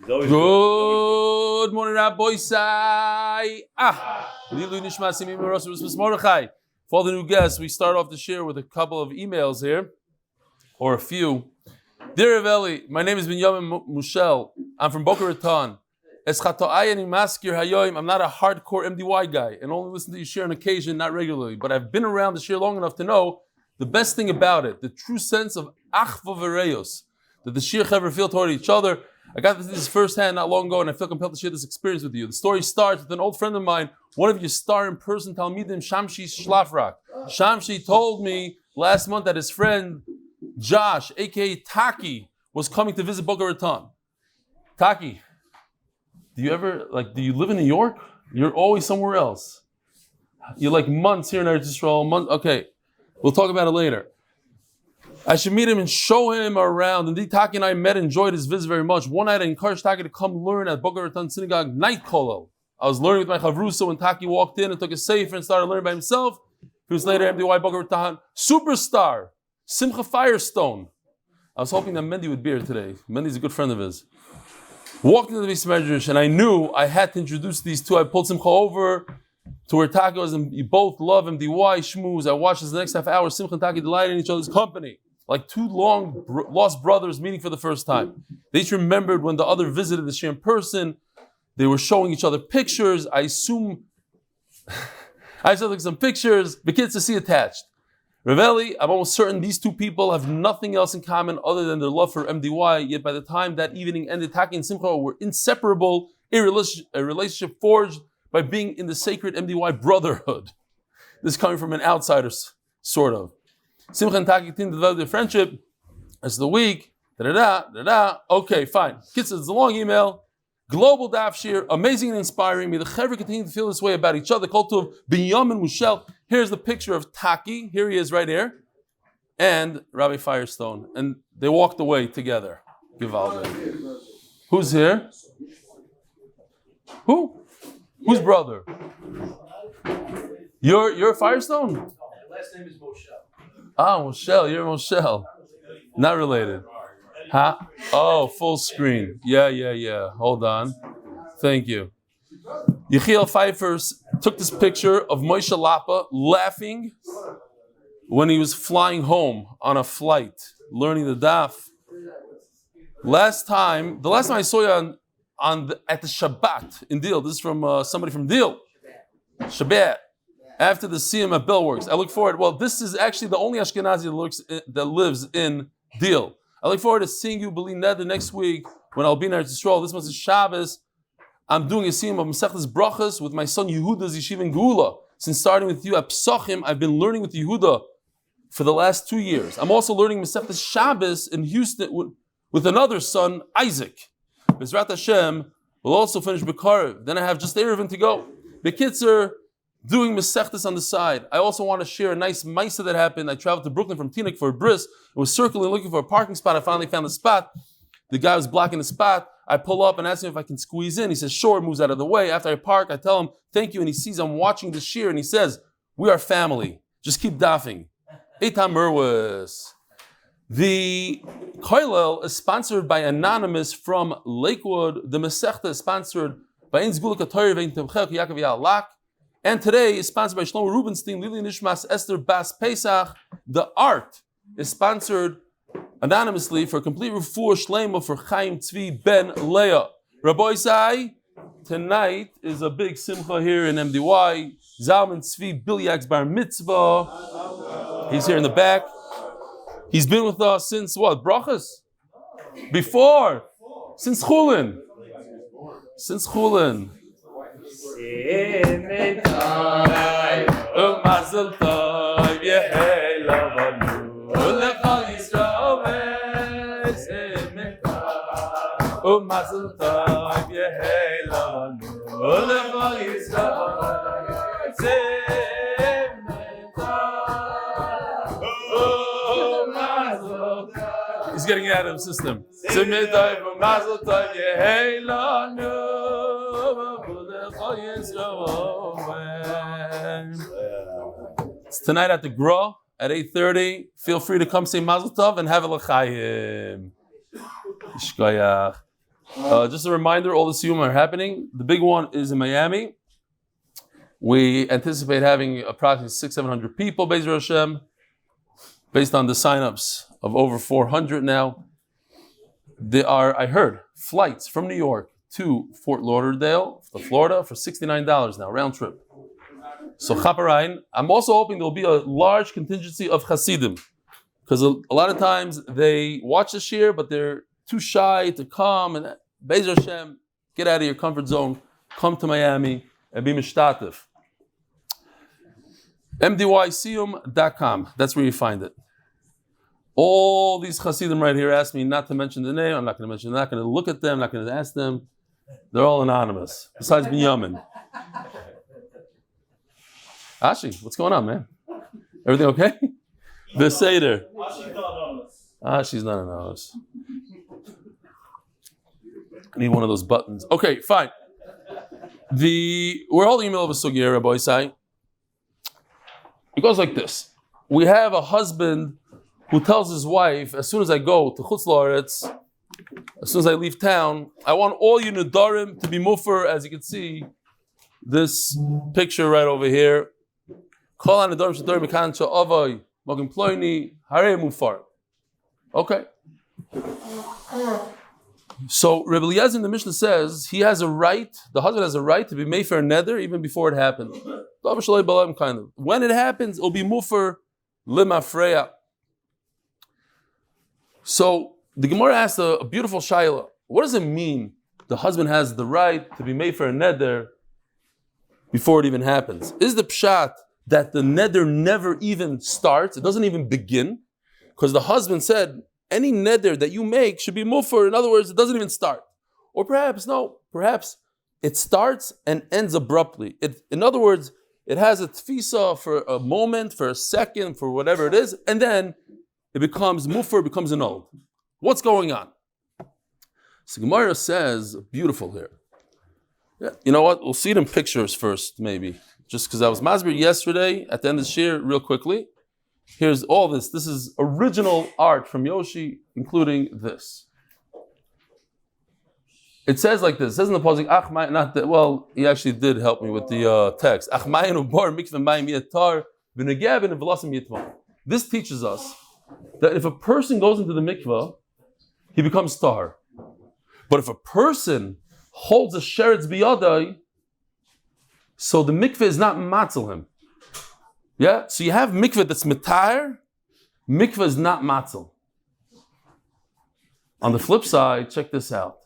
Good morning, Rabbi Sai. Nishmas, Siyumim, Mordechai. For all the new guests, we start off the share with a couple of emails here, or a few. Dear Eli, my name is Binyamin Mushel. I'm from Boca Raton. I'm not a hardcore MDY guy and only listen to you share on occasion, not regularly. But I've been around the share long enough to know the best thing about it, the true sense of achva v'reyos, that the shir chaver feel toward each other. I got this firsthand not long ago, and I feel compelled to share this experience with you. The story starts with an old friend of mine, one of your star in-person Talmidim, Shamshi Shlafrak. Shamshi told me last month that his friend Josh, aka Taki, was coming to visit Boca Raton. Taki, do you live in New York? You're always somewhere else. You're like months here in Eretz Yisrael. Okay, we'll talk about it later. I should meet him and show him around. Indeed, Taki and I met and enjoyed his visit very much. One night I encouraged Taki to come learn at Boca Raton Synagogue night kollel. I was learning with my chavrusa when Taki walked in and took a sefer and started learning by himself. He was later MDY Boca Raton superstar, Simcha Firestone. I was hoping that Mendy would be here today. Mendy's a good friend of his. Walked into the Beis Medrash and I knew I had to introduce these two. I pulled Simcha over to where Taki was, and you both love MDY shmooze. I watched this the next half hour. Simcha and Taki delighted in each other's company, like two lost brothers meeting for the first time. They each remembered when the other visited the shir in person. They were showing each other pictures. I assume I saw some pictures. The kids to see attached. Reveli, I'm almost certain these two people have nothing else in common other than their love for MDY, yet by the time that evening ended, Taki and Simcha were inseparable, a relationship forged by being in the sacred MDY brotherhood. This is coming from an outsider, sort of. Simcha and Taki continued to develop their friendship as the week, Okay, fine. Kids, it's a long email. Global daf shir, amazing and inspiring. May the Chaver continue to feel this way about each other. Cult of Binyamin Mushel. Here's the picture of Taki. Here he is right here. And Rabbi Firestone. And they walked away together. Givaldi. Who's here? Who? Whose brother? You're Firestone? My last name is Moshel. Ah, Moshel. You're Moshel. Not related. Huh? Oh, full screen. Yeah. Hold on. Thank you. Yechiel Pfeiffer took this picture of Moshe Lapa laughing when he was flying home on a flight, learning the daf. The last time I saw you at the Shabbat in Deal. This is from somebody from Deal. Shabbat. After the Siyumim at Bellworks. I look forward. Well, this is actually the only Ashkenazi that lives in Deal. I look forward to seeing you, Beli Neder, next week when I'll be in Eretz Yisrael. This month is Shabbos. I'm doing a siyum of Masechtas Brachas with my son Yehuda's Yeshiva in Geula. Since starting with you at Pesachim, I've been learning with Yehuda for the last 2 years. I'm also learning Masechtas Shabbos in Houston with another son, Isaac. Bezrat Hashem will also finish Bekarev. Then I have just Erevin to go. The kids are doing Masechtas on the side. I also want to share a nice Maisa that happened. I traveled to Brooklyn from Teaneck for a bris. I was circling looking for a parking spot. I finally found the spot. The guy was blocking the spot. I pull up and ask him if I can squeeze in. He says, sure, moves out of the way. After I park, I tell him, thank you. And he sees I'm watching the shir and he says, we are family. Just keep daffing. Eitam Merwis. The Koilel is sponsored by Anonymous from Lakewood. The Masechta is sponsored by Sgula, Ketora, Tomechia, Kիעקב, Via'al. And today is sponsored by Shlomo Rubinstein, Eli Nishmas, Esther, Pesac. The art is sponsored anonymously for complete refuah Shlomo for Chaim Tzvi Ben Leah. Rabbi Sai, tonight is a big simcha here in MDY. Zalman Tzvi Billyack's bar mitzvah. He's here in the back. He's been with us since what? Brachas? Before. Since Chulin. Mazel tov, Yehi Lavanu, Ulechal Yisrael v'Semetai. Mazel tov, Yehi Lavanu, Ulechal Yisrael v'Semetai. He's getting out of the system. Semetai, Mazel tov, Yehi Lavanu. It's tonight at the Gra at 8:30. Feel free to come say Mazel Tov and have a l'chaim. Yishkoyach. Just a reminder, all the Siyumim are happening. The big one is in Miami. We anticipate having approximately 600-700 people, Be'ez Hashem, based on the signups of over 400 now. There are, I heard, flights from New York to Fort Lauderdale, Florida, for $69 now, round trip. So Chaparain, I'm also hoping there will be a large contingency of Hasidim, because a lot of times they watch this year, but they're too shy to come. And Be'ez Hashem, get out of your comfort zone, come to Miami and be mishtatif. mdycum.com, that's where you find it. All these Hasidim right here asked me not to mention the name. I'm not going to mention. I'm not going to look at them. I'm not going to ask them. They're all anonymous, besides Binyamin. Ashi, what's going on, man? Everything okay? The Seder. Ashi's not anonymous. I need one of those buttons. Okay, fine. We're holding the middle of a sugya, Rabbi Isai. It goes like this. We have a husband who tells his wife, as soon as I go to Chutz La'aretz, as soon as I leave town, I want all you Nedarim to be mufer, as you can see, this picture right over here. Kol Nedarim Shedarim Mekan Sha'avai Magim Ploini Harei Mufar. Okay. So Rebbe Eliezer in the Mishnah says he has a right, the husband has a right to be mefer neder even before it happens. Kind of. When it happens, it'll be mufer limafreya. So the Gemara asked a beautiful shayla. What does it mean the husband has the right to be mefer neder before it even happens? Is the pshat that the neder never even starts? It doesn't even begin? Because the husband said, any neder that you make should be mufer. In other words, it doesn't even start. Or perhaps it starts and ends abruptly. In other words, it has a tfisa for a moment, for a second, for whatever it is, and then it becomes mufer, becomes annulled. What's going on? So Gemara says, beautiful here. Yeah, you know what? We'll see it in pictures first, maybe. Just because I was masbir yesterday, at the end of the year, real quickly. Here's all this. This is original art from Yoshi, including this. It says like this. It says in the pasuk, not that. Well, he actually did help me with the text. This teaches us that if a person goes into the mikveh, he becomes tar. But if a person holds a sheretz biyadai, so the mikveh is not matzel him. Yeah, so you have mikveh that's mitayer, mikveh is not matzel. On the flip side, check this out.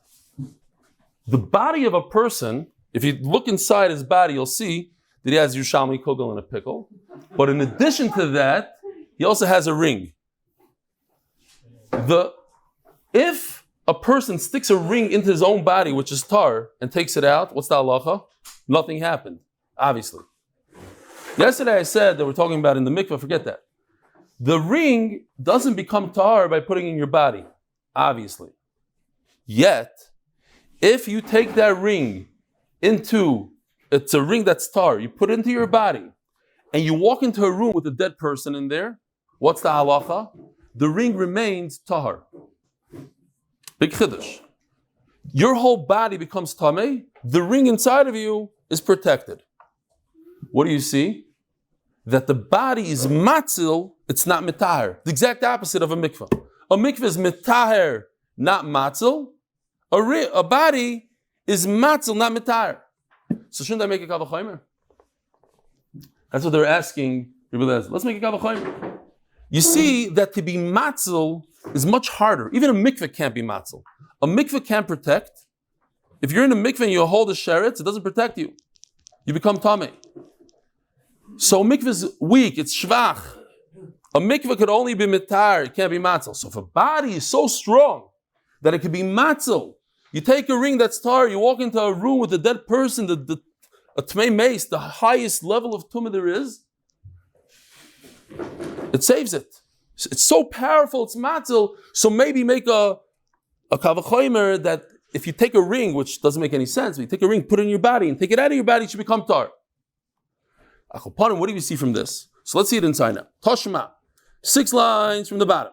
The body of a person, if you look inside his body, you'll see that he has Yerushalmi kugel and a pickle. But in addition to that, he also has a ring. If a person sticks a ring into his own body, which is tar, and takes it out, what's the halacha? Nothing happened, obviously. Yesterday I said that we're talking about in the mikveh, forget that. The ring doesn't become tar by putting it in your body, obviously. Yet, if you take that ring it's a ring that's tar, you put it into your body, and you walk into a room with a dead person in there, what's the halacha? The ring remains tar. Big chiddush. Your whole body becomes tameh, the ring inside of you is protected. What do you see? That the body is matzil, it's not mitaher. The exact opposite of a mikveh. A mikveh is mitaher, not matzil. A body is matzil, not mitaher. So shouldn't I make a kavachomer? That's what they're asking. Let's make a kavachomer. You see that to be matzil is much harder. Even a mikveh can't be matzil. A mikveh can't protect. If you're in a mikveh and you hold a sheretz, it doesn't protect you. You become tameh. So mikveh is weak, it's shvach. A mikveh could only be mitar, it can't be matzil. So if a body is so strong that it could be matzil, you take a ring that's tar, you walk into a room with a dead person, a tmei mace, the highest level of tumah there is, it saves it. It's so powerful, it's matzil, so maybe make a kavachomer that if you take a ring, which doesn't make any sense, but you take a ring, put it in your body, and take it out of your body, it should become tar. What do we see from this? So let's see it inside now. Toshma, 6 lines from the bottom.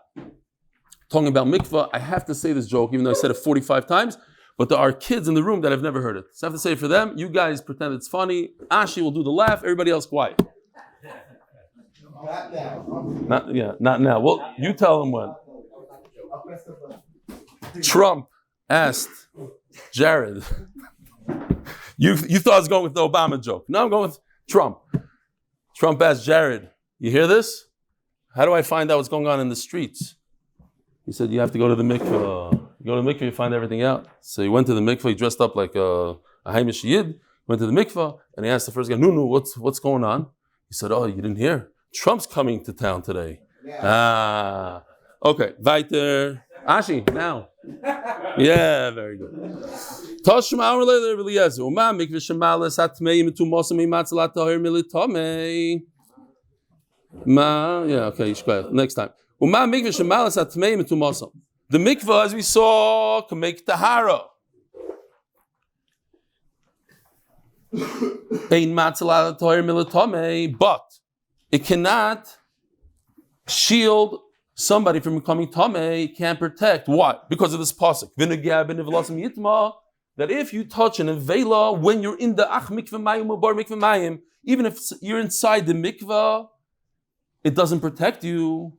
Talking about mikvah, I have to say this joke, even though I said it 45 times, But there are kids in the room that have never heard it. So I have to say for them, you guys pretend it's funny. Ashi will do the laugh. Everybody else quiet. Not now. Not now. Well, you tell them when. Trump asked Jared. You thought I was going with the Obama joke. No, I'm going with Trump. Trump asked Jared, you hear this? How do I find out what's going on in the streets? He said, you have to go to the mikveh. You go to the mikveh, you find everything out. So he went to the mikveh, he dressed up like a Haimish Yid, went to the mikveh, and he asked the first guy, no, what's going on? He said, oh, you didn't hear? Trump's coming to town today. Yeah. Okay, weiter. Ashi, now. Yeah, very good. Toshma Amr Eliezer. Uma mikveh shemalas hatmei mitu mosam imatzalat tahir militomei. Okay, next time. Uma mikveh shemalas hatmei mitu mosam. The mikveh, as we saw, can make tahara. Ein matzalat tahir militomei, but it cannot shield somebody from becoming tamei, can't protect. Why? Because of this pasuk. That if you touch an avela when you're in the ach mikveh mayim or bar mikveh mayim, even if you're inside the mikveh, it doesn't protect you.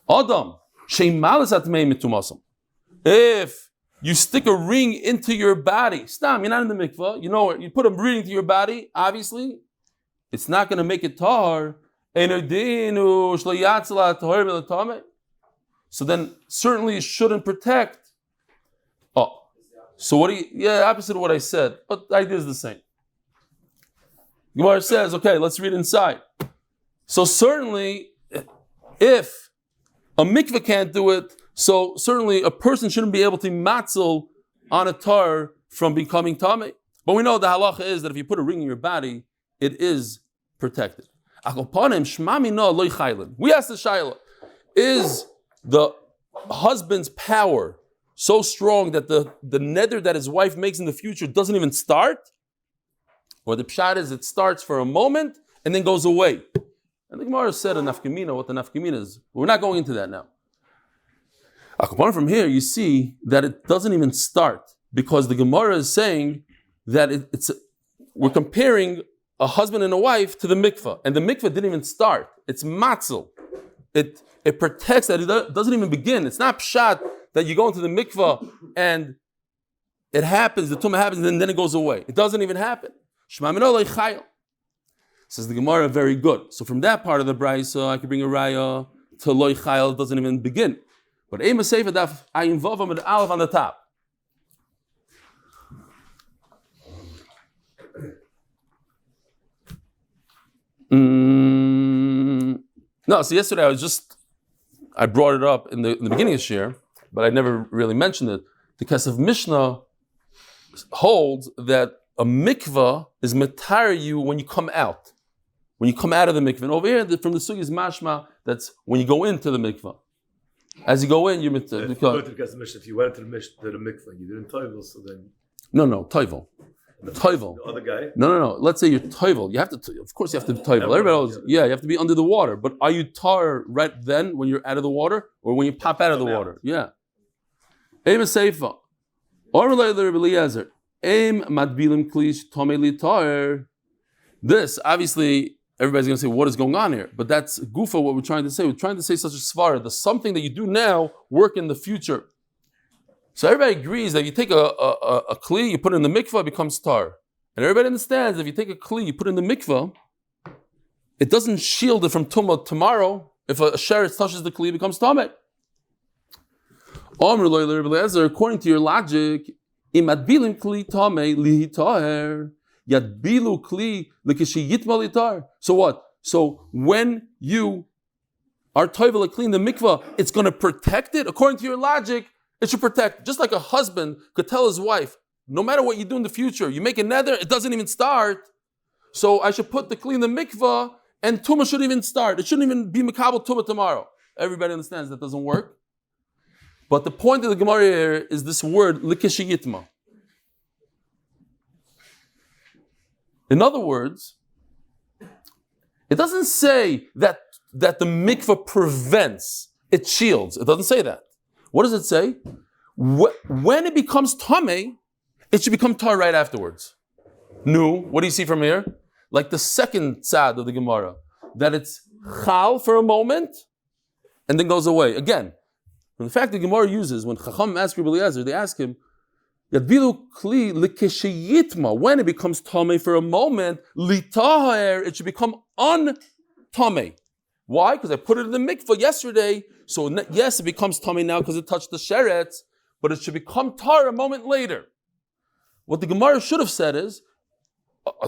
Adam, sheimalas atmei mitumasam. If you stick a ring into your body, stam, you're not in the mikveh, you know, you put a ring into your body, obviously, it's not going to make it tar. So then certainly it shouldn't protect. Oh, so what do you, opposite of what I said, but the idea is the same. Gemara says, okay, let's read inside. So certainly, if a mikveh can't do it, so certainly a person shouldn't be able to matzel on a tar from becoming tamei. But we know the halacha is that if you put a ring in your body, it is protected. We asked the Shaila, is the husband's power so strong that the neder that his wife makes in the future doesn't even start? Or the pshat is it starts for a moment and then goes away? And the Gemara said a nafkamina, what the nafkamina is. We're not going into that now. From here, you see that it doesn't even start because the Gemara is saying that we're comparing a husband and a wife to the mikveh, and the mikveh didn't even start. It's matzel. It protects that. It doesn't even begin. It's not pshat that you go into the mikveh and it happens, the tumah happens, and then it goes away. It doesn't even happen. Says the Gemara, very good. So from that part of the brayso, I could bring a raya to loy chayil. It doesn't even begin. But Ema Sefer Daf involve Amud Aleph on the top. No, so yesterday I brought it up in the beginning of Shir, but I never really mentioned it. The Kesef Mishnah holds that a mikvah is metar you when you come out. When you come out of the mikvah. And over here, from the sugi is mashma, that's when you go into the mikvah. As you go in, you're metar. If you went to the mikvah, you didn't toivel, so then... No, toivel. Toivel. The other guy? No. Let's say you're toivel. You have to, of course, you have to toivel. Everybody else, you have to be under the water. But are you tar right then when you're out of the water, or when you pop out of the water? Yeah. Aim seifa. Or Eliezer. Aim madbilim klish tomeli tar. This obviously everybody's going to say, what is going on here? But that's gufa. What we're trying to say. We're trying to say such a svara. The something that you do now work in the future. So everybody agrees that if you take a kli, you put it in the mikvah, it becomes tar. And everybody understands that if you take a kli, you put it in the mikvah, it doesn't shield it from tumah tomorrow. If a sheretz touches the kli, it becomes tameh. According to your logic, imadbilim kli tameh lihitaher yadbilu kli lekishiyitma litar. So what? So when you are toivel a kli in the mikvah, it's going to protect it. According to your logic, it should protect. Just like a husband could tell his wife, no matter what you do in the future, you make a neder, it doesn't even start. So I should put the kli in the mikvah, and tumah shouldn't even start. It shouldn't even be makabel tumah tomorrow. Everybody understands that doesn't work. But the point of the Gemara here is this word, likishiyitma. In other words, it doesn't say that the mikvah prevents, it shields. It doesn't say that. What does it say? When it becomes tamei, it should become tar right afterwards. No, what do you see from here? Like the second side of the Gemara, that it's chal for a moment and then goes away. Again, the fact the Gemara uses, when Chacham asks Rabbi Eliezer, they ask him, Yadbilu kli likesheyitma, when it becomes tamei for a moment, litaher, it should become un-tamei. Why? Because I put it in the mikvah yesterday, so yes, it becomes tamei now because it touched the sheret, but it should become tar a moment later. What the Gemara should have said is,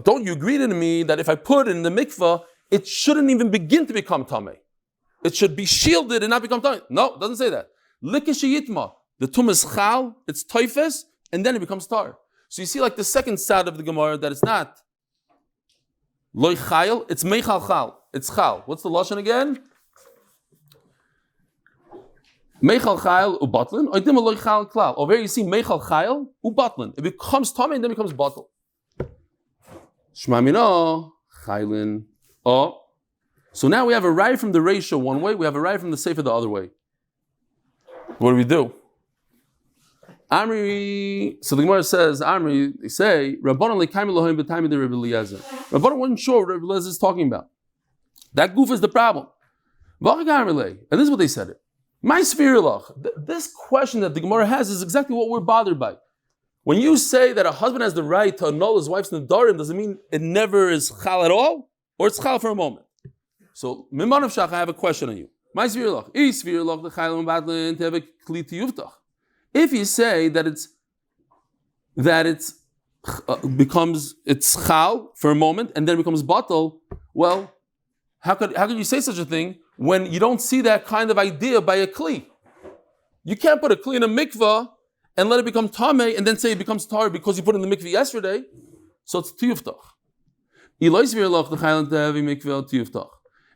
don't you agree to me that if I put it in the mikvah, it shouldn't even begin to become tamei? It should be shielded and not become tamei. No, it doesn't say that. Likesheyitma, the tum is chal, it's toifes, and then it becomes tar. So you see like the second side of the Gemara that it's not loy chayil, it's meichal chal. It's chal. What's the lashon again? Meichal chayil ubatlin. Oidim loy chayil klal. Over here you see meichal chayil ubatlin. It becomes tamei and then becomes batel. Shma mino chaylin. Oh, so now we have a raya from the ratio one way. We have a raya from the sefer the other way. What do? Amri, so the Gemara says, Amri, they say, Rabbanan le'kaimi lohem b'taimi de Rabbi Eliezer. Rabbanan wasn't sure what Rabbi Eliezer is talking about. That goof is the problem. And this is what they said it. My this question that the Gemara has is exactly what we're bothered by. When you say that a husband has the right to annul his wife's nedarim, does it mean it never is chal at all? Or it's chal for a moment? So, Miman of Shach, I have a question on you. My if you say that it's chal for a moment and then it becomes batal, well, how could you say such a thing when you don't see that kind of idea by a kli? You can't put a kli in a mikvah and let it become tamei and then say it becomes tar because you put it in the mikvah yesterday. So it's tiyuftach.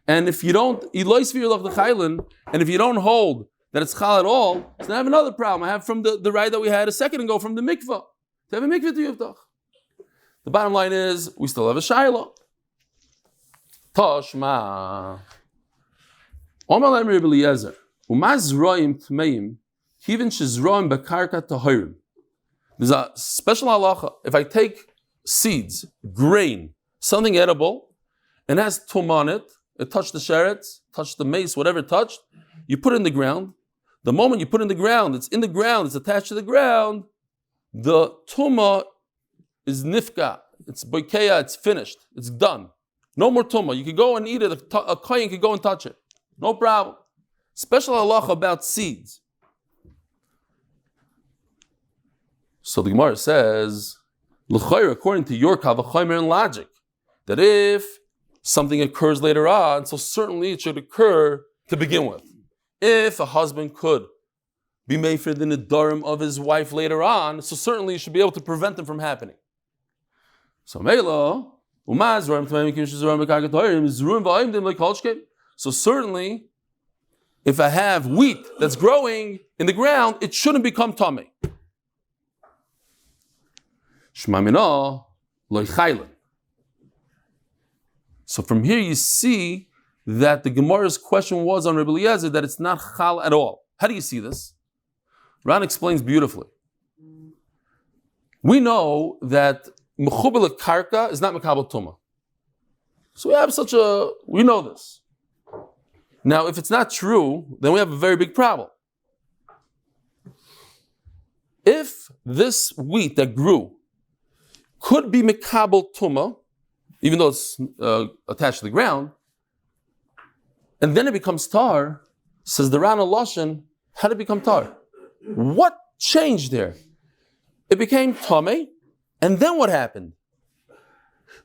And if you don't, and if you don't hold that it's chal at all, so I have another problem. I have from the ride that we had a second ago from the mikvah. To have a mikvah tiyuftach. The bottom line is, we still have a shayla. Toshma. Omar Rabbi Eliezer. Umaz tmeim. Even shizroim bekarka tahirim. There's a special halacha. If I take seeds, grain, something edible, and it has tum on it, it touched the sherets, touched the mace, whatever it touched, you put it in the ground. The moment you put it in the ground, it's in the ground, it's attached to the ground, the tumah is nifka, it's boikeya, it's finished, it's done. No more tumah. You can go and eat it, a kohen can go and touch it. No problem. Special halacha about seeds. So the Gemara says, l'chayr, according to your kavachomer and logic, that if something occurs later on, so certainly it should occur to begin with. If a husband could be made for the nedarim of his wife later on, so certainly you should be able to prevent them from happening. So so certainly, if I have wheat that's growing in the ground, it shouldn't become tamei. So from here you see that the Gemara's question was on Rabbi Eliezer that it's not chal at all. How do you see this? Ran explains beautifully. We know that mechubel karka is not mekabel tuma. So we know this. Now, if it's not true, then we have a very big problem. If this wheat that grew could be mekabel tuma, even though it's attached to the ground, and then it becomes tar, says the Ran Lashon, how did it become tar? What changed there? It became tamei, and then what happened?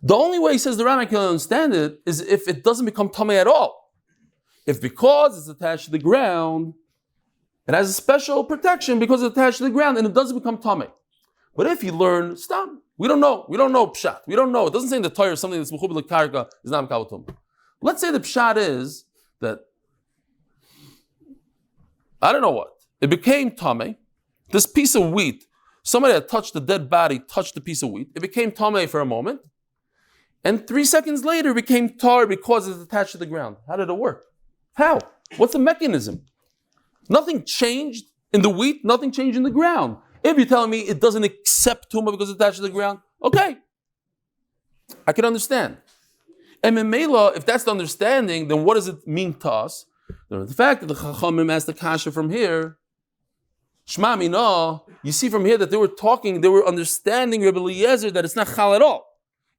The only way, says the Ran, I can understand it, is if it doesn't become tamei at all. If because it's attached to the ground, it has a special protection because it's attached to the ground, and it doesn't become tamei. But if you learn, stop. We don't know pshat. We don't know. It doesn't say in the Torah something that's mechubel l'karka is not mekabel tumah. Let's say the pshat is that, I don't know what, it became tamei. This piece of wheat, somebody that touched the dead body touched the piece of wheat. It became tamei for a moment, and 3 seconds later it became tar because it's attached to the ground. How did it work? How? What's the mechanism? Nothing changed In the wheat, nothing changed in the ground. If you're telling me it doesn't accept tumah because it's attached to the ground, okay. I can understand. And Memela, if that's the understanding, then what does it mean to us? The fact that the Chachamim asked the kasha from here, Shma Mina, you see from here that they were understanding Rebbe Eliezer that it's not chal at all.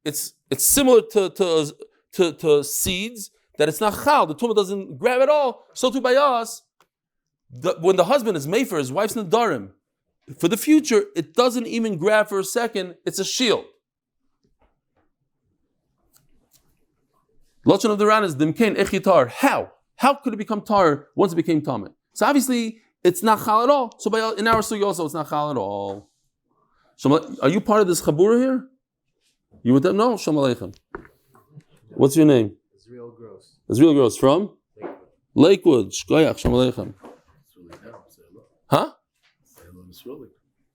It's similar to seeds, that it's not chal, the tumah doesn't grab at all. So too by us, when the husband is made for his wife's Nedarim, for the future, it doesn't even grab for a second, it's a shield. Lashon of the Ran is Dimkein Echitar. How could it become tar once it became tamid? So obviously, it's not chal at all. So in our sugi also, it's not chal at all. Are you part of this chabura here? You with them? No? Shalom Aleichem. What's your name? Israel Gross. Israel Gross. From? Lakewood. Shkoyach. Shalom Aleichem. Huh?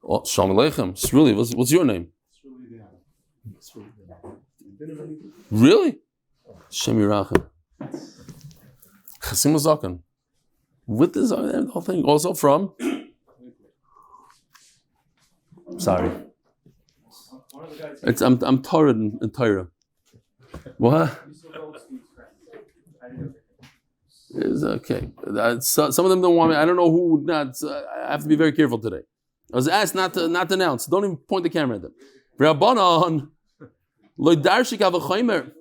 Oh, Shalom Aleichem. Sruli. What's your name? Really? Shem Yirachem. Chasim Zaken. With this the whole thing. Also from? Sorry. I'm tired and tired. What? It's okay. Some of them don't want me. I don't know who. I have to be very careful today. I was asked not to announce. Don't even point the camera at them. Rabbanon lo darshik avachaymer.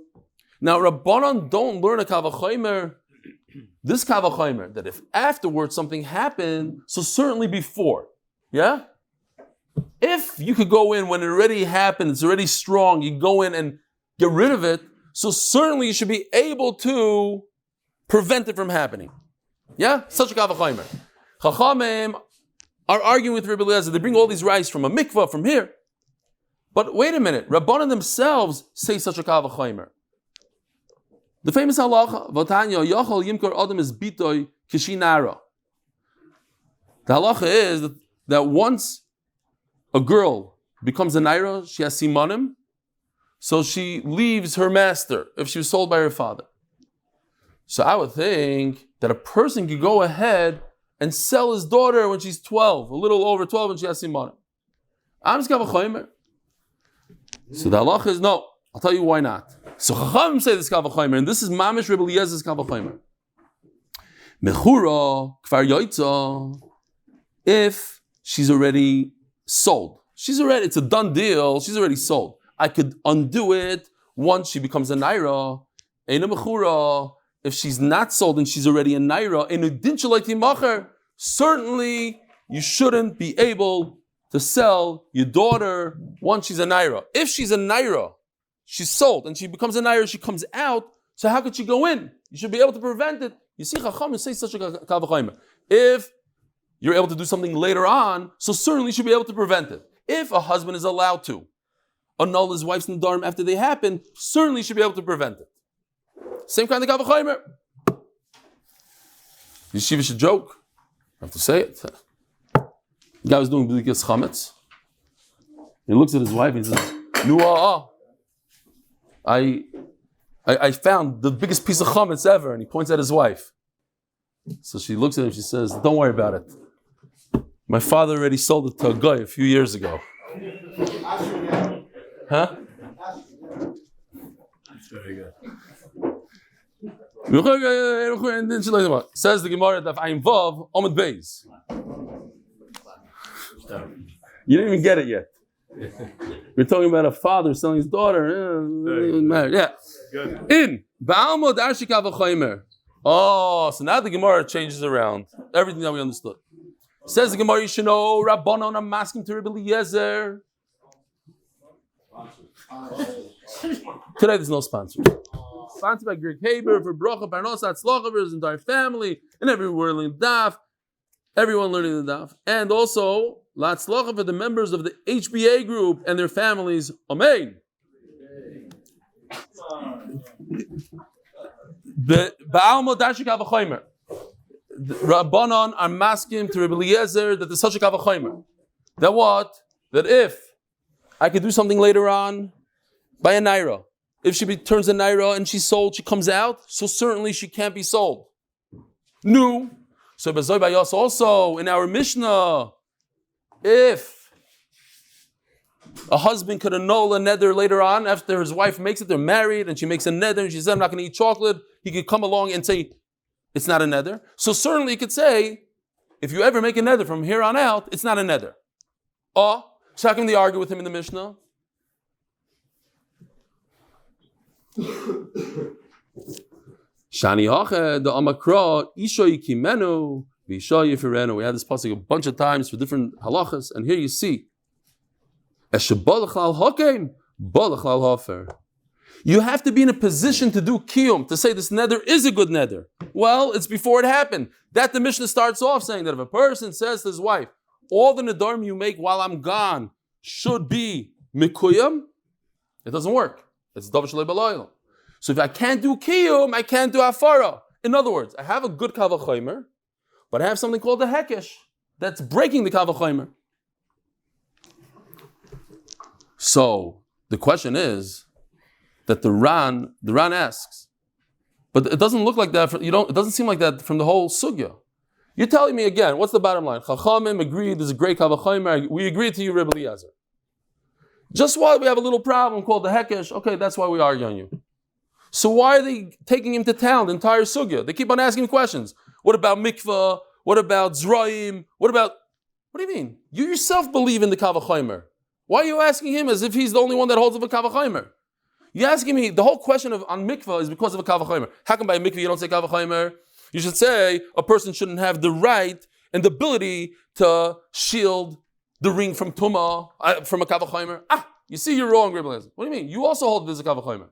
Now Rabbanon don't learn a kavachaymer. This kavachaymer that if afterwards something happened, so certainly before, yeah. If you could go in when it already happened, it's already strong. You go in and get rid of it. So certainly you should be able to prevent it from happening. Yeah, such a kavachaymer. Chachamim are arguing with Rebbe Eliezer. They bring all these rice from a mikvah from here. But wait a minute, Rabbanan themselves say such a kavachaymer. The famous halacha, Vatanya Yachol Yimkor Adam is bitoy kishinara. The halacha is that once a girl becomes a naira, she has simanim, so she leaves her master if she was sold by her father. So I would think that a person could go ahead and sell his daughter when she's 12, a little over 12, and she has simanim. I'm just kavachaymer. So the halacha is no. I'll tell you why not. So Chachamim say this kavachaymer, and this is Mamish Rebbe Eliezer's kavachaymer. Mechura kvar yoitza, if she's already sold. It's a done deal, she's already sold. I could undo it once she becomes a naira. Eina mechura, if she's not sold and she's already a naira, certainly you shouldn't be able to sell your daughter once she's a naira. If she's a naira, she's sold and she becomes a naira, she comes out, so how could she go in? You should be able to prevent it. You see, Chachamim say such a kavachaymer. If you're able to do something later on, so certainly you should be able to prevent it. If a husband is allowed to annul his wife's nedarim after they happen, certainly you should be able to prevent it. Same kind of kavachaymer. Yeshiva should joke. I have to say it. The guy was doing Billyack chametz. He looks at his wife and he says, I found the biggest piece of chametz ever, and he points at his wife. So she looks at him and she says, don't worry about it. My father already sold it to a guy a few years ago. Huh? Very good. Says the Gemara Daf Vav Amud Beis. You didn't even get it yet. We're talking about a father selling his daughter. Married. Yeah. Good. In Ba'almod Arshika v'chaymer. Oh, so now the Gemara changes around everything that we understood. Says the Gemara, you should know Rabbanon, I'm asking to Rebbe Eliezer. Today there's no sponsor. Sponsored by Haber for Beracha, Parnassa, Hatzlacha for his entire family and everyone learning the Daf. Everyone learning the Daf. And also, Latzlacha for the members of the HBA Group and their families. Amen. Ba'almo dashik avachaymer. Rabbanon are masking to Rebbe Eliezer that there's such a kavachaymer. That what? That if I could do something later on by a naira, if she turns a naira and she's sold, she comes out, so certainly she can't be sold. No. So Bezoy Bayos also in our Mishnah, if a husband could annul a neder later on after his wife makes it, they're married, and she makes a neder and she says, I'm not going to eat chocolate, he could come along and say, it's not a neder. So certainly he could say, if you ever make a neder from here on out, it's not a neder. So how can they argue with him in the Mishnah? Shani Hache, the Amakra, Ishoy Kimenu, Vishoy Yifirenu. We had this pasuk a bunch of times for different halachas, and here you see, you have to be in a position to do kiyum, to say this neder is a good neder. Well, it's before it happened. That the Mishnah starts off saying that if a person says to his wife, all the nedarim you make while I'm gone should be mikuyam, it doesn't work. It's davar shalei b'loyal. So if I can't do kiyum, I can't do afara. In other words, I have a good kavachomer, but I have something called a hekesh that's breaking the kavachomer. So the question is that the Ran asks, but it doesn't look like that. It doesn't seem like that from the whole sugya. You're telling me again, what's the bottom line? Chachamim agreed there's a great kavachomer. We agreed to you, Rebbe Eliezer. Just why we have a little problem called the hekesh, okay, that's why we argue on you. So why are they taking him to town, the entire sugya? They keep on asking questions. What about mikvah? What about zraim? What do you mean? You yourself believe in the kavachomer. Why are you asking him as if he's the only one that holds of a kavachomer? You're asking me, the whole question on mikvah is because of a kavachomer. How come by mikvah you don't say kavachomer? You should say a person shouldn't have the right and the ability to shield the ring from tumah, from a kavachomer. You see you're wrong, Rebbe Eliezer. What do you mean? You also hold this a kavachomer.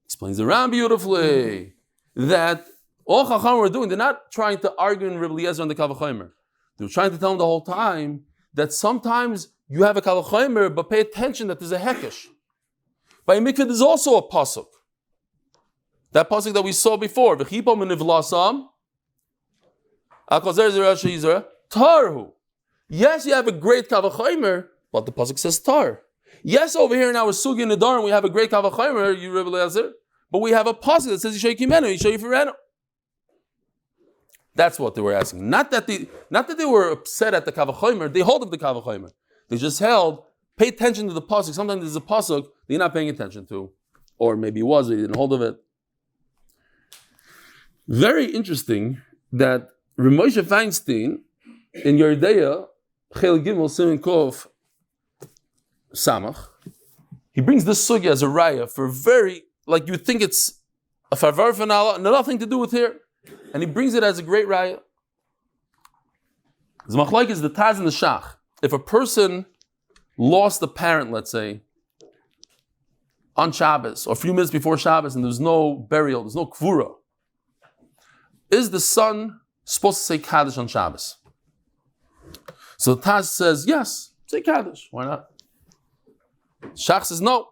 Explains the Ram beautifully that all Chacham were doing, they're not trying to argue in Rebbe Eliezer on the kavachomer. They were trying to tell him the whole time that sometimes you have a kavachomer, but pay attention that there's a hekesh. By mikveh, there's also a pasuk. That pasuk that we saw before, v'chipom menivlasam, tarhu. Yes, you have a great kavachomer, but the pasuk says tar. Yes, over here in our sugi Nedarim, we have a great kavachomer, you Rebbe Eliezer, but we have a pasuk that says Yishoy Kimenu, Yishoy Yifirenu. That's what they were asking. Not that they were upset at the kavachomer, they hold of the kavachomer. They just held, pay attention to the pasuk. Sometimes there's a pasuk that you're not paying attention to, or maybe it was, or you didn't hold of it. Very interesting that Moshe Feinstein in Yerdeya, Chel Gimel Siman Kov Samach, he brings this sugya as a raya for very, like you think it's a farvar fanala, nothing to do with here, and he brings it as a great raya. The machlaik is the Taz and the Shach. If a person lost a parent, let's say, on Shabbos, or a few minutes before Shabbos, and there's no burial, there's no kvura, is the son supposed to say Kaddish on Shabbos? So the Taz says, yes, say Kaddish. Why not? Shach says, no.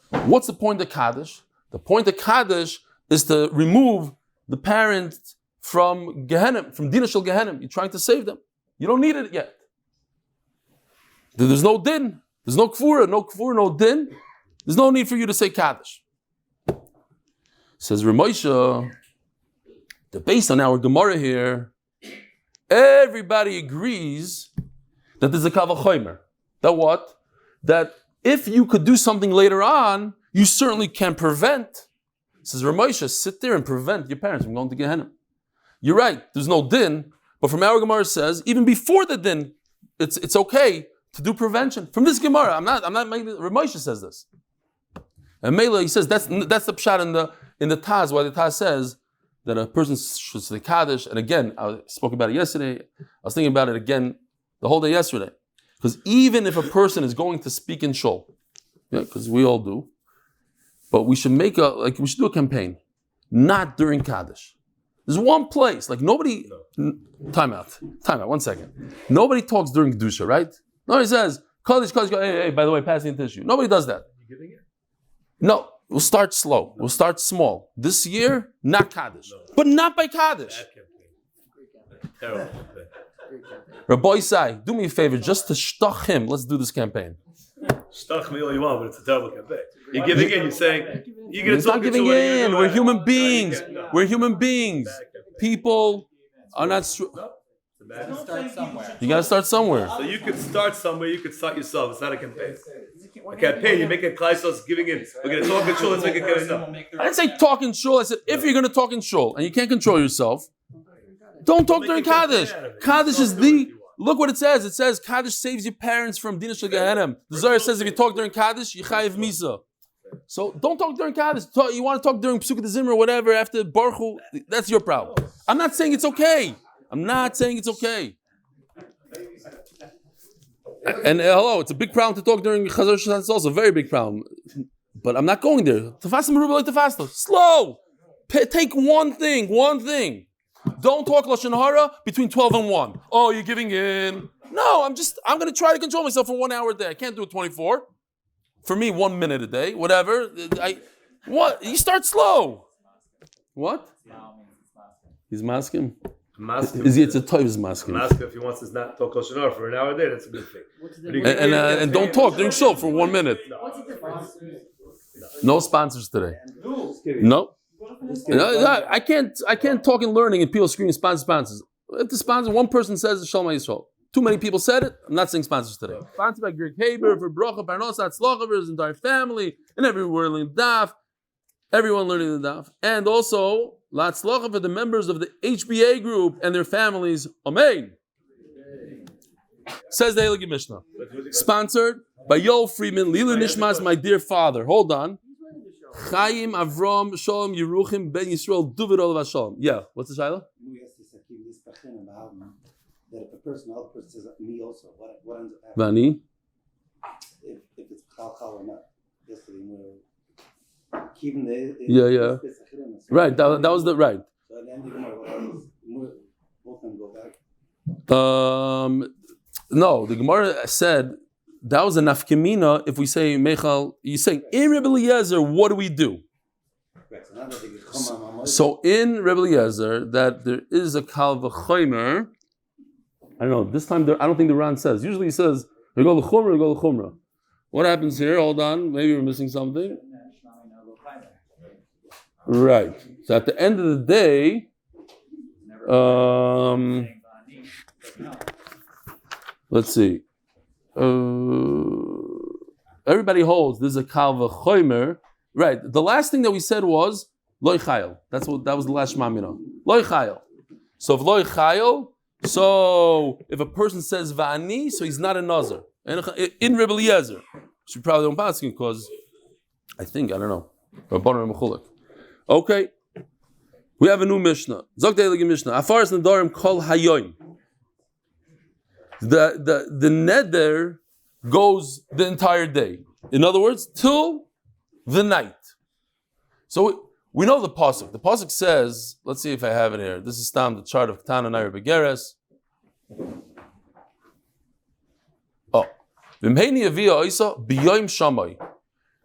What's the point of Kaddish? The point of Kaddish is to remove the parent from Gehenna, from Dina Shel Gehenna. You're trying to save them. You don't need it yet. There's no din. There's no kfura, no din. There's no need for you to say Kaddish. Says Ramosha, based on our Gemara here, everybody agrees that there's a kavachomer. That what? That if you could do something later on, you certainly can prevent. Says Ramosha, sit there and prevent your parents from going to Gehenna. You're right, there's no din, but from our Gemara says, even before the din, it's okay to do prevention. From this Gemara, I'm not making it, Ramosha says this. And Mela, he says that's the pshat in the Taz, why the Taz says that a person should say Kaddish. And again, I spoke about it yesterday. I was thinking about it again the whole day yesterday. Because even if a person is going to speak in shul, because we all do, but we should we should do a campaign, not during Kaddish. There's one place, like nobody, time out, 1 second. Nobody talks during Kedusha, right? Nobody says, Kaddish, hey, by the way, pass me a tissue. Nobody does that. You giving it? No, we'll start slow. We'll start small. This year, not Kaddish. But not by Kaddish. Terrible. Rabbi Isai, do me a favor, just to shtach him, let's do this campaign. Shtach me all you want, but it's a terrible campaign. You're giving in, you're saying, you're going to It's not giving in. We're human beings. We're human beings. People are not true. Start somewhere. You gotta start somewhere. So you could start somewhere, you could start yourself. It's not a campaign. A campaign, you make a klaisos giving in. We're going to talk in shul, let's make a campaign. I didn't say talk in shul. I said if you're gonna talk in shul and you can't control yourself, don't talk during Kaddish. Kaddish is the... Look what it says. It says Kaddish saves your parents from Dina Shel Gehenim. The Zohar says if you talk during Kaddish, you chayiv misa. So don't talk during Kaddish. You want to talk during Pesukah Zimmer or whatever after Baruch Hu, that's your problem. I'm not saying it's okay. I'm not saying it's okay. And hello, it's a big problem to talk during Chazar Shas. It's also a very big problem. But I'm not going there. Tafastim Ruba like Tafastim. Slow. Take one thing. Don't talk Lashon Hara between 12 and 1. Oh, you're giving in. No, I'm going to try to control myself for 1 hour a day. I can't do it 24. For me, 1 minute a day, whatever. What? You start slow. What? He's masking. Is he? It's a toy. He's masking. Mask if he wants to not talk Lashon Hara for an hour a day, that's a good thing. And don't talk during show for 1 minute. No sponsors today. No. I can't talk in learning and people screaming sponsors. If the sponsor, one person says Shalom Yisrael. Too many people said it. I'm not saying sponsors today. Sponsored by Haber for Beracha, Parnassa, Hatzlacha for his entire family and everyone learning Daf. Everyone learning the Daf. And also, Latzlacha for the members of the HBA Group and their families. Amen. Says the Eli Mishnah. Sponsored by Yoel Friedman, Lila Nishmas, my dear father. Hold on. Chaim Avram Shalom Yeruchim Ben Yisrael Duvid Olav Shalom. Yeah, what's the shaila? That if a person, other person says me also, what ends up Vani? happening? If it's chal or not. Yesterday we were keeping the Yeah. Right, that was the right. So at the end of the Gemara, both of them go back. No, the Gemara said that was a nafkemina. If we say Mechal, you say in Rebbe Eliezer, what do we do? Right, so in Rebbe Eliezer, that there is a kal v'chomer. I don't know. This time, I don't think the Ran says. Usually he says, we go to Chumrah. What happens here? Hold on. Maybe we're missing something. Right. So at the end of the day, let's see. Everybody holds this is a kal v'chomer. Right. The last thing that we said was loy chayil. That was the last shmamina. Loy chayil. So if loy chayil, so if a person says va'ani, so he's not a nazar. In Rebbe Eliezer, which we probably don't pass because I don't know. Okay. We have a new Mishnah. Zok de'elige Mishnah. Afar es Nedarim kol hayoim. The neder goes the entire day. In other words, till the night. So we know the pasuk. The pasuk says, let's see if I have it here. This is down the chart of Ketana Nair Begeres. Oh. V'mheini avia isa b'yoim shamay.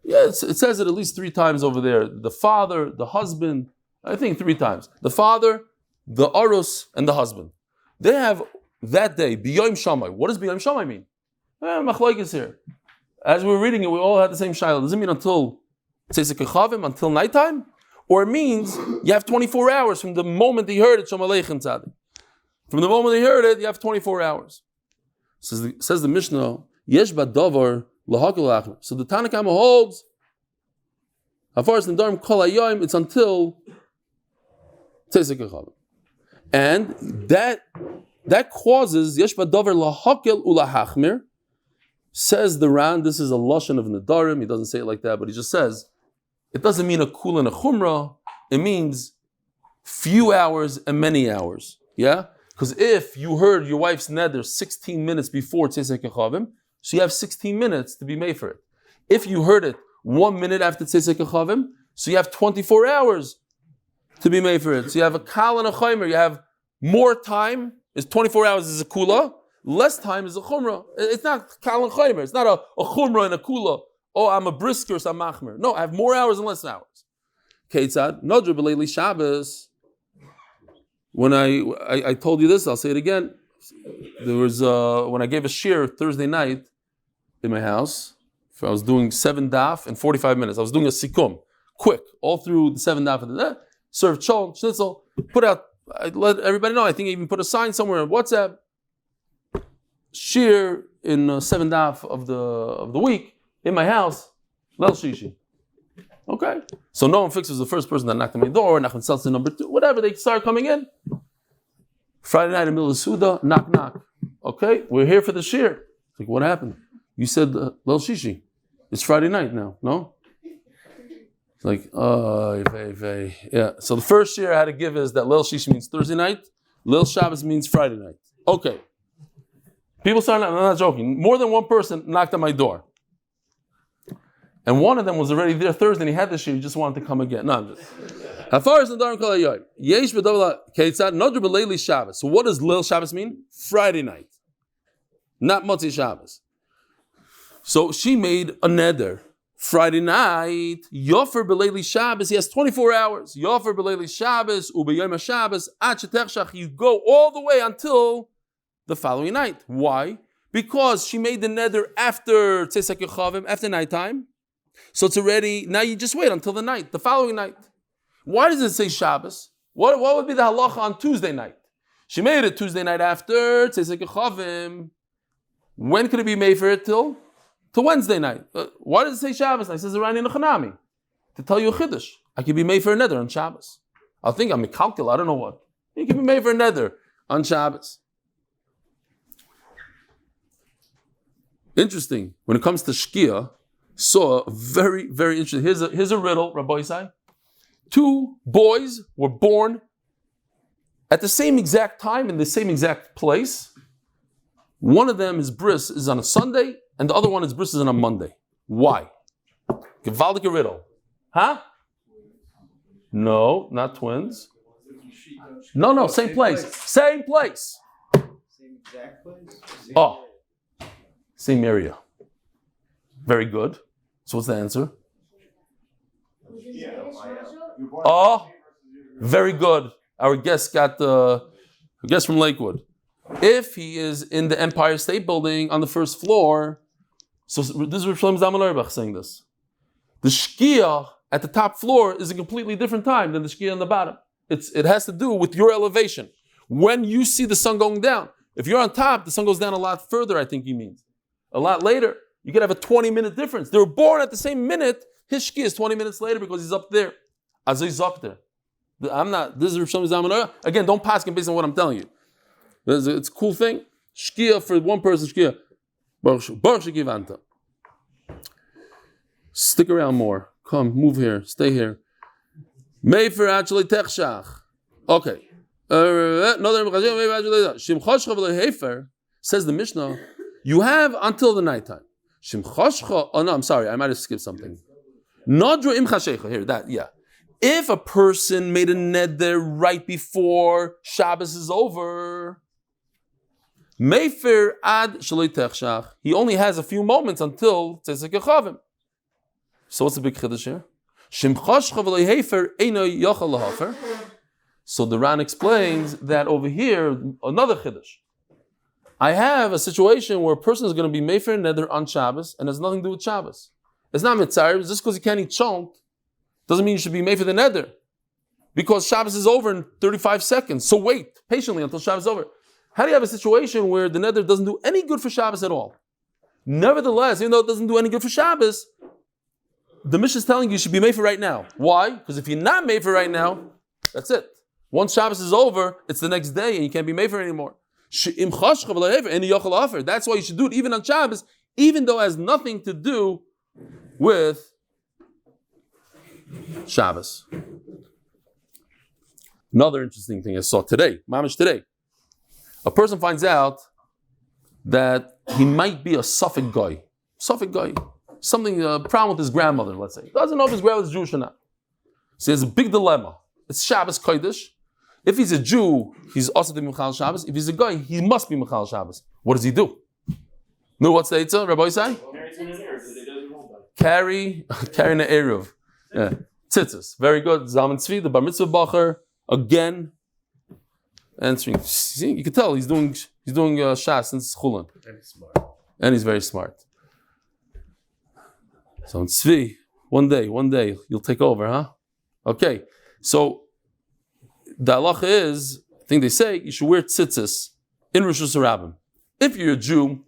Yeah, it says it at least 3 times over there. The father, the husband, I think 3 times. The father, the arus, and the husband. They have that day, b'yoim shamay. What does b'yoim shamay mean? Machlok is here. As we were reading it, we all had the same shayla. Does it mean until Tzeisekechavim, until nighttime? Or it means you have 24 hours from the moment he heard it, Shalom Aleichem Tzadik. From the moment he heard it, you have 24 hours. Says the Mishnah, Yesh badavar lahakil achmer. So the Tanna Kama holds, Afar es Nedarim kol hayoim, it's until Tzeisekechavim. And that causes Yesh badavar lahakil ulahachmer. Says the Ran, this is a lashon of Nedarim. He doesn't say it like that, but he just says, it doesn't mean a kul and a chumrah. It means few hours and many hours. Yeah? Because if you heard your wife's neder 16 minutes before Tzeisekechavim, Kechavim, so you have 16 minutes to be made for it. If you heard it 1 minute after Tzeisekechavim, Kechavim, so you have 24 hours to be made for it. So you have a kal and a chaymer. You have more time. It's 24 hours is a kula. Less time is a chumrah. It's not kal and chaymer. It's not a chumrah and a kula. Oh, I'm a brisker, so I'm machmer. No, I have more hours and less hours. Keitzad, Nodra B'Leili Shabbos. When I told you this, I'll say it again. There was when I gave a shir Thursday night in my house. I was doing 7 daf in 45 minutes. I was doing a sikum, quick, all through the 7 daf of the day. Served cholent, schnitzel, put out I let everybody know. I think I even put a sign somewhere on WhatsApp. Shir in 7 daf of the week in my house. Lel Shishi. Okay. So no one fixes the first person that knocked on my door. Nachman Seltzer number 2. Whatever. They start coming in. Friday night in the middle of Suda. Knock, knock. Okay. We're here for the shir. Like, what happened? You said Lel Shishi. It's Friday night now. No? It's like, yeah. So the first shir I had to give is that Lel Shishi means Thursday night. Lel Shabbos means Friday night. Okay. People started, I'm not joking, more than one person knocked on my door. And one of them was already there Thursday and he had the shir, he just wanted to come again. No, I'm just. As far as Nedarim Kol Hayoyim, Yesh B'Davla Keitzad Nodru B'Leili Shabbos. So what does Lel Shabbos mean? Friday night. Not Motzi Shabbos. So she made a neder. Friday night, Yofer B'Leili Shabbos, he has 24 hours. Yofer B'Leili Shabbos, U'B'Yom HaShabbos, Ad Shetechshach, you go all the way until the following night. Why? Because she made the neder after Pesac after nighttime. So it's already, now you just wait until the night, the following night. Why does it say Shabbos? What would be the halacha on Tuesday night? She made it Tuesday night after Pesac. When could it be made for it till Wednesday night? Why does it say Shabbos? I says around in the Chanami. To tell you a chiddush. I could be made for a neder on Shabbos. I think I'm a calcul, I don't know what. You can be made for a neder on Shabbos. Interesting. When it comes to Shkia, saw very, very interesting. Here's a riddle, Rabbi Isai. 2 boys were born at the same exact time in the same exact place. One of them, his bris, is on a Sunday, and the other one, his bris, is on a Monday. Why? Gewaldige riddle. Huh? No, not twins. No, same place. Same place. Same exact place? Oh. Same area. Very good. So what's the answer? Oh, very good. Our guest got a guest from Lakewood. If he is in the Empire State Building on the first floor, so this is Shlomo Zalman Auerbach saying this. The Shkia at the top floor is a completely different time than the Shkia on the bottom. It has to do with your elevation. When you see the sun going down, if you're on top, the sun goes down a lot further, I think he means. A lot later. You could have a 20-minute difference. They were born at the same minute. His shki is 20 minutes later because he's up there. As he's up there. This is Shlomo Zalman Auerbach. Again, don't pass him based on what I'm telling you. It's a cool thing. Shkia for one person, shkia. Baruch Shekivanta. Stick around more. Come, move here. Stay here. Meifer actually techshach. Okay. Says the Mishnah, you have until the nighttime. Oh no, I'm sorry, I might have skipped something. Here, that, yeah. If a person made a neder right before Shabbos is over, Mefer ad shaloi techshach, he only has a few moments until Pesac Yechavim. So what's the big chiddush here? So the Ran explains that over here, another chiddush. I have a situation where a person is going to be mefer neder on Shabbos and has nothing to do with Shabbos. It's not mitzvah. Just because you can't eat chont doesn't mean you should be mefer the neder. Because Shabbos is over in 35 seconds. So wait patiently until Shabbos is over. How do you have a situation where the neder doesn't do any good for Shabbos at all? Nevertheless, even though it doesn't do any good for Shabbos, the Mishnah is telling you should be mefer right now. Why? Because if you're not mefer right now, that's it. Once Shabbos is over, it's the next day and you can't be mefer anymore. That's why you should do it even on Shabbos, even though it has nothing to do with Shabbos. Another interesting thing I saw today, mamish today. A person finds out that he might be a Suffolk guy. Something, a problem with his grandmother, let's say. He doesn't know if his grandmother is Jewish or not. So he has a big dilemma. It's Shabbos Kodesh. If he's a Jew, he's also the Michal Shabbos. If he's a guy, he must be Michal Shabbos. What does he do? No, what's the Eitzah, Rabbi Isai? Carry an Eruv. Yeah. Tzitzis. Very good. Zalman Tzvi, the Bar Mitzvah Bacher, again, answering. See, you can tell he's doing Shas since Chulin. And he's very smart. So Tzvi, one day, you'll take over, huh? Okay. So, the halacha is, I think they say, you should wear tzitzis in Rosh Hashanah. If you're a Jew,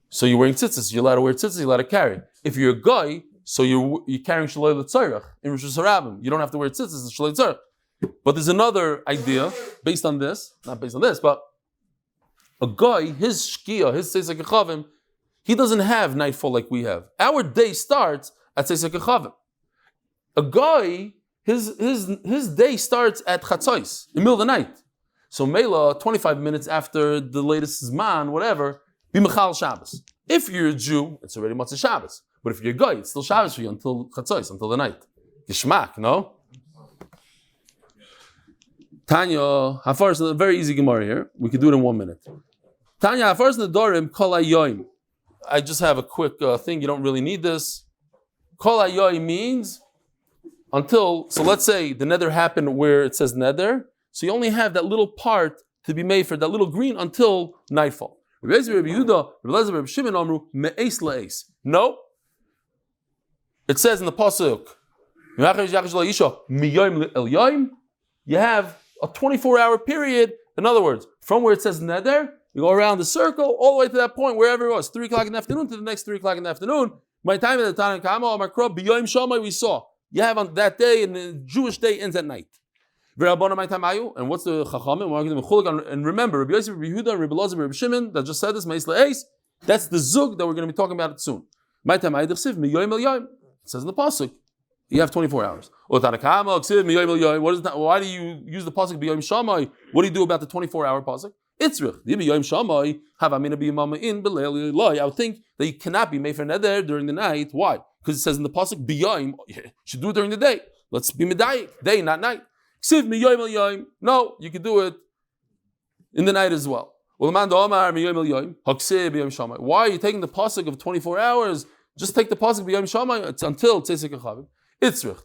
so you're wearing tzitzis, you're allowed to wear tzitzis, you're allowed to carry. If you're a guy, so you're carrying shaloi l'tzarech in Rosh Hashanah. You don't have to wear tzitzis in shaloi l'tzarech. But there's another idea based on this, not based on this, but a guy, his shkia, his tzeisek echavim, he doesn't have nightfall like we have. Our day starts at tzeisek echavim. A guy, his day starts at chatzos, in the middle of the night. So Mela, 25 minutes after the latest Zman, whatever, be Mechal Shabbos. If you're a Jew, it's already Matzah Shabbos. But if you're a guy, it's still Shabbos for you until chatzos, until the night. Geshmak, no? Tanya, Hafar is a very easy Gemara here. We can do it in 1 minute. Tanya, Hafar is Nedarim, Kol HaYoim. I just have a quick thing, you don't really need this. Kol HaYoim means until, so let's say the nether happened where it says nether, so you only have that little part to be made for that little green until nightfall. No. It says in the Pasuk, you have a 24-hour period. In other words, from where it says nether, you go around the circle all the way to that point, wherever it was, 3 o'clock in the afternoon to the next 3 o'clock in the afternoon. My time at the time, we saw. You have on that day, and the Jewish day ends at night. And what's the Chachamim? And remember, Rabbi Yosef, Rabbi Yehuda, Rabbi Elazar, Rabbi Shimon, that just said this, that's the Zug that we're going to be talking about it soon. It says in the Pasuk, you have 24 hours. What is that? Why do you use the Pasuk B'yom Shamai? What do you do about the 24-hour Pasuk? Itzrich. I would think that you cannot be made for nether during the night. Why? Because it says in the Pasuk, B'yom, you should do it during the day. Let's be medayik, day, not night. No, you can do it in the night as well. Why are you taking the pasuk of 24 hours? Just take the pasuk b'yom shamay. It's until tzesek achavim. Itzrich.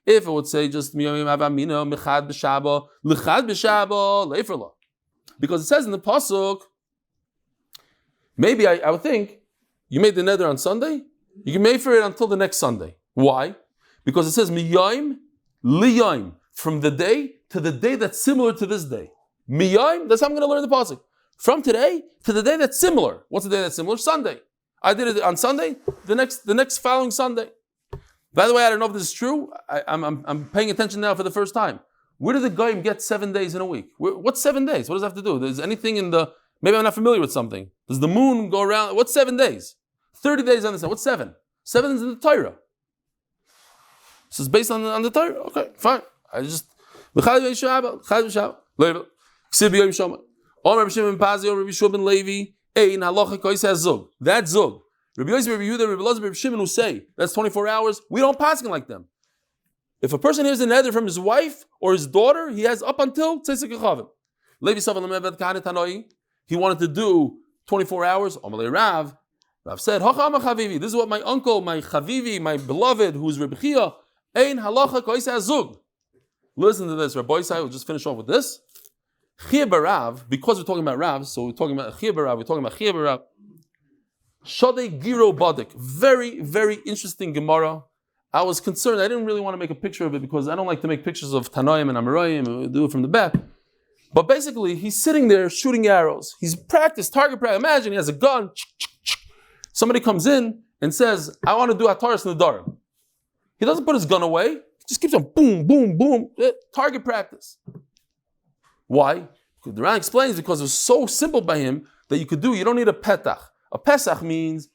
If it would say just miyom havamina mechad b'shaba lechad b'shaba leifrla, because it says in the pasuk. Maybe I would think you made the nether on Sunday. You can make for it until the next Sunday. Why? Because it says miyom liyom, from the day to the day that's similar to this day. Miyom, that's how I'm going to learn the pasuk. From today to the day that's similar. What's the day that's similar? Sunday. I did it on Sunday. The next following Sunday. By the way, I don't know if this is true. I'm paying attention now for the first time. Where did the Goyim get 7 days in a week? What's 7 days? What does that have to do? There's anything in the... Maybe I'm not familiar with something. Does the moon go around? What's 7 days? 30 days on the sun. What's 7? 7 is in the Torah. So it's based on the Torah. Okay, fine. I just... That zug. Rabbi Yosef, Rabbi Yehuda, Rabbi Elazar, Rabbi Shimon who say that's 24 hours. We don't pass him like them. If a person hears a nether from his wife or his daughter, he has up until tzesek achavim. He wanted to do 24 hours. Rav said, this is what my uncle, my chavivi, my beloved, who is Rabbi Chia, ein halacha koiseh zug. Listen to this. Rabbi Isai will just finish off with this. Chia barav, because we're talking about Rav, so we're talking about Chia barav, we're talking about Chia barav. Shadei Giro Badik. Very, very interesting Gemara. I was concerned. I didn't really want to make a picture of it because I don't like to make pictures of Tanoim and Amoraim. We do it from the back. But basically, he's sitting there shooting arrows. He's practiced, target practice. Imagine he has a gun. Somebody comes in and says, I want to do Hataras Nedarim. He doesn't put his gun away. He just keeps on boom, boom, boom. Target practice. Why? The Ran explains because it was so simple by him that you don't need a petach. A Pesac means,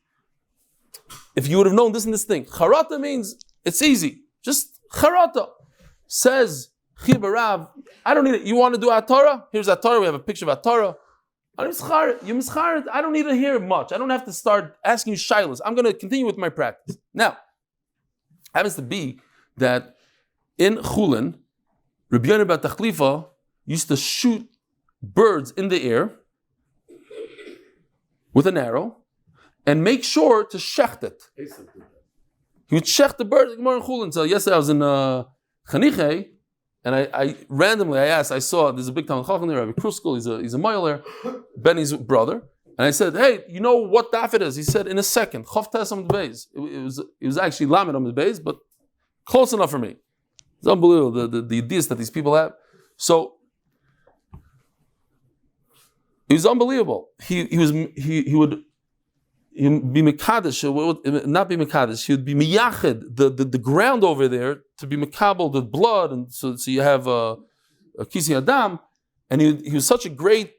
if you would have known this and this thing. Charata means, it's easy. Just charata. Says, Chibarav, I don't need it. You want to do Atara? Here's Atara. We have a picture of Atara. You mischaret. I don't need to hear much. I don't have to start asking you shilas. I'm going to continue with my practice. Now, happens to be that in Chulin, Rabbi Yonah Bar Tachlifa used to shoot birds in the air with an arrow and make sure to shecht it. He would shecht the bird. So yesterday I was in Chaniche, and I randomly asked. I saw there's a big Talmid Chacham there, Rabbi Kruskel. He's a Moiler, Benny's brother. And I said, hey, you know what daf it is? He said, in a second. Chof Tes Amud Beis. It was actually Lamed Amud Beis, but close enough for me. It's unbelievable the ideas that these people have. So it was unbelievable. He would be Mekadesh, not be Mekadesh, he would be Miyached, the ground over there to be Mekabel, the blood, and so you have a Kisi Adam, and he was such a great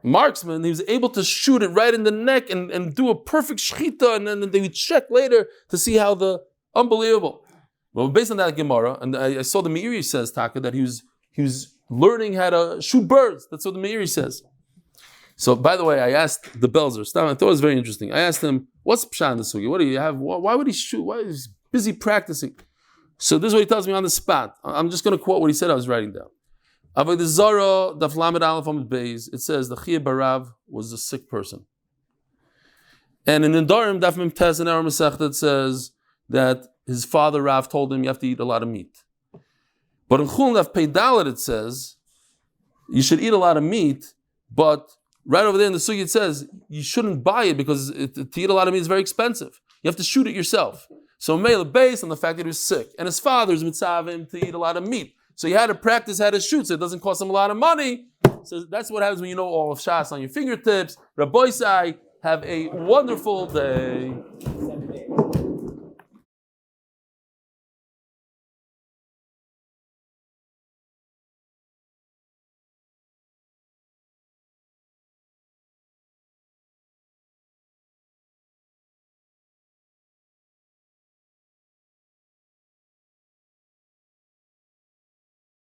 marksman, he was able to shoot it right in the neck and do a perfect shechita, and then they would check later to see how unbelievable. Well, based on that Gemara, and I saw the Meiri says, Taka, that he was learning how to shoot birds. That's what the Meiri says. So, by the way, I asked the Belzer, I thought it was very interesting. I asked him, what's Pshat in the Sugi? What do you have? Why would he shoot? Why is he busy practicing? So this is what he tells me on the spot. I'm just going to quote what he said I was writing down. Avodah Zarah, Daf Lamed Aleph Amud Beis, it says the Chia Barav was a sick person. And in Nedarim, Daf Mem Tes in our Masechta, it says that his father Rav told him you have to eat a lot of meat. But in Chulin Daf Pei Dalet it says you should eat a lot of meat, but right over there in the Sugi it says you shouldn't buy it because to eat a lot of meat is very expensive. You have to shoot it yourself. So Mela, based on the fact that he was sick, and his father's mitzvah to eat a lot of meat, so he had to practice how to shoot, so it doesn't cost him a lot of money. So that's what happens when you know all of Shas on your fingertips. Rabbi Sai, have a wonderful day.